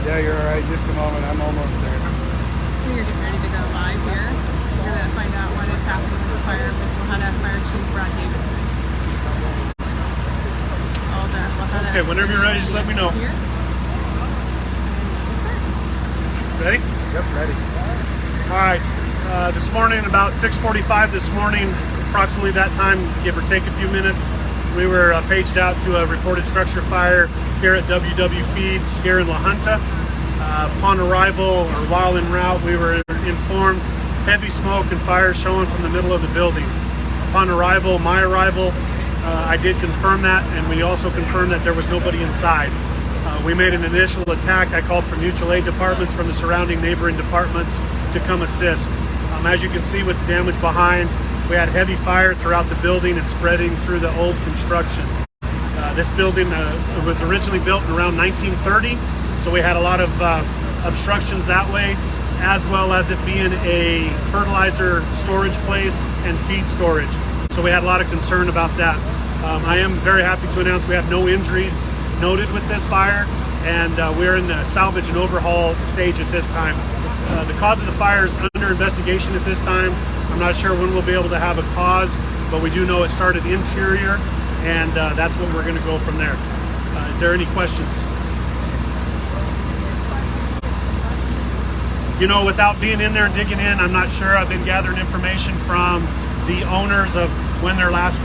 Yeah, you're all right. Just a moment. I'm almost there. We're getting ready to go live here. We're going to find out what is happening with the fire with Lahana Fire Chief Brad Davidson. All the Lahana. Okay, whenever you're ready, just let me know. Here. Ready? Yep, ready. All right. This morning, about 6:45 this morning, approximately that time, give or take a few minutes, we were paged out to a reported structure fire here at WW Feeds here in La Junta. Upon arrival, or while en route, we were informed heavy smoke and fire showing from the middle of the building. Upon arrival, my arrival, I did confirm that, and we also confirmed that there was nobody inside. We made an initial attack. I called for mutual aid departments from the surrounding neighboring departments to come assist. As you can see with the damage behind, we had heavy fire throughout the building and spreading through the old construction. This building was originally built in around 1930, so we had a lot of obstructions that way, as well as it being a fertilizer storage place and feed storage. So we had a lot of concern about that. I am very happy to announce we have no injuries noted with this fire, and we're in the salvage and overhaul stage at this time. The cause of the fire is under investigation at this time. I'm not sure when we'll be able to have a cause, but we do know it started interior, and that's what we're going to go from there. Is there any questions? You know, without being in there and digging in, I'm not sure. I've been gathering information from the owners of when their last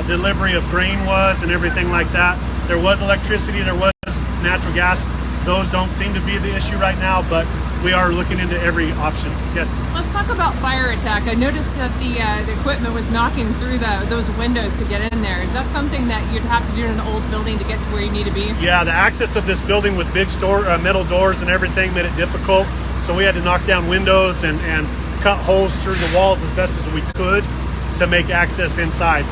delivery of grain was and everything like that. There was electricity, there was natural gas. Those don't seem to be the issue right now, but we are looking into every option. Yes? Let's talk about fire attack. I noticed that the equipment was knocking through those windows to get in there. Is that something that you'd have to do in an old building to get to where you need to be? Yeah, the access of this building with big metal doors and everything made it difficult. So we had to knock down windows and cut holes through the walls as best as we could to make access inside.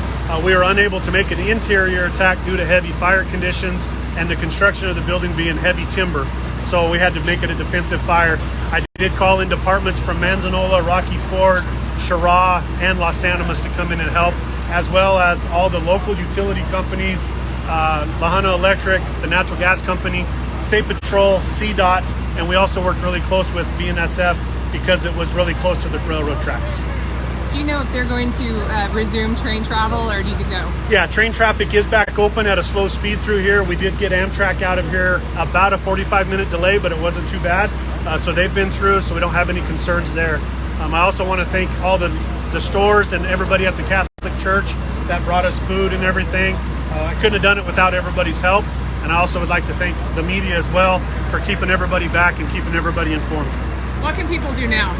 We were unable to make an interior attack due to heavy fire conditions and the construction of the building being heavy timber. So we had to make it a defensive fire. I did call in departments from Manzanola, Rocky Ford, Chirac, and Los Animas to come in and help, as well as all the local utility companies, Lahana Electric, the natural gas company, State Patrol, CDOT, and we also worked really close with BNSF because it was really close to the railroad tracks. Do you know if they're going to resume train travel, or do you know? Yeah, train traffic is back open at a slow speed through here. We did get Amtrak out of here about a 45-minute delay, but it wasn't too bad. So they've been through, so we don't have any concerns there. I also want to thank all the stores and everybody at the Catholic Church that brought us food and everything. I couldn't have done it without everybody's help. And I also would like to thank the media as well for keeping everybody back and keeping everybody informed. What can people do now?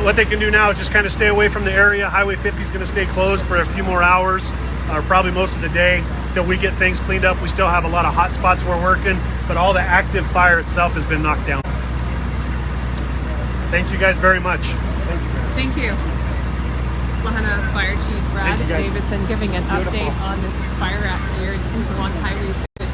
What they can do now is just kind of stay away from the area. Highway 50 is going to stay closed for a few more hours, or probably most of the day, till we get things cleaned up. We still have a lot of hot spots we're working, but all the active fire itself has been knocked down. Thank you guys very much. Thank you. Thank you. Lahana Fire Chief Brad Davidson giving an update on this fire out here. This is along Highway 50.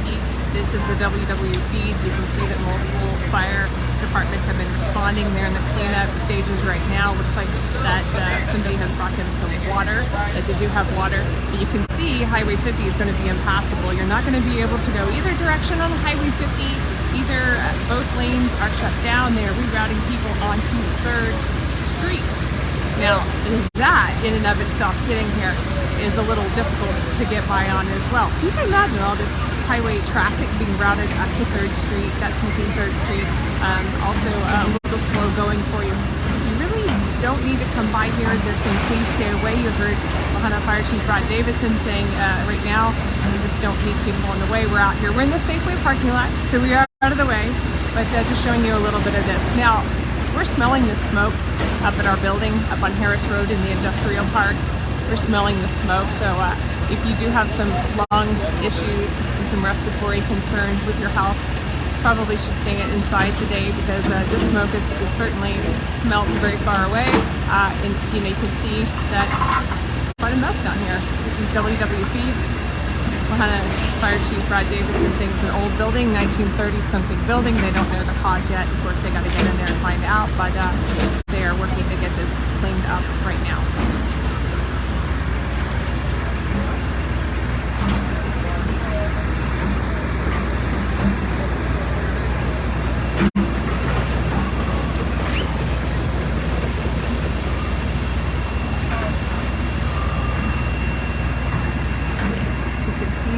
This is the WW feed. You can see that multiple fire departments have been responding. They're in the cleanup stages right now. Looks like that somebody has brought in some water, that they do have water. But you can see Highway 50 is going to be impassable. You're not going to be able to go either direction on Highway 50. Either both lanes are shut down. They are rerouting people onto 3rd Street. Now, that in and of itself, getting here is a little difficult to get by on as well. You can imagine all this highway traffic being routed up to 3rd Street. That's making 3rd Street also a little slow going for you. You really don't need to come by here. They're saying please stay away. You heard Lahana Fire Chief Brad Davidson saying right now we just don't need people in the way. We're out here. We're in the Safeway parking lot, so we are out of the way, but just showing you a little bit of this. Now, we're smelling the smoke up at our building up on Harris Road in the industrial park. We're smelling the smoke, so if you do have some lung issues and some respiratory concerns with your health, probably should stay inside today because this smoke is certainly smelled very far away. And you know, you can see that quite a mess down here. This is WW Feeds. Lahana Fire Chief Brad Davidson saying it's an old building, 1930 something building. They don't know the cause yet. Of course, they got to get in there and find out, but they are working to get this cleaned up right now.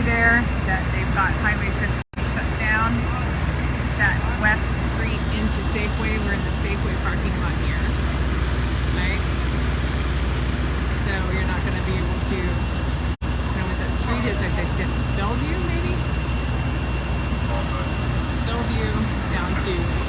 There that they've got Highway 50 shut down. That west street into Safeway, we're in the Safeway parking lot here, right? So you're not going to be able to, you know what that street is, I think it's Bellevue maybe? Bellevue down to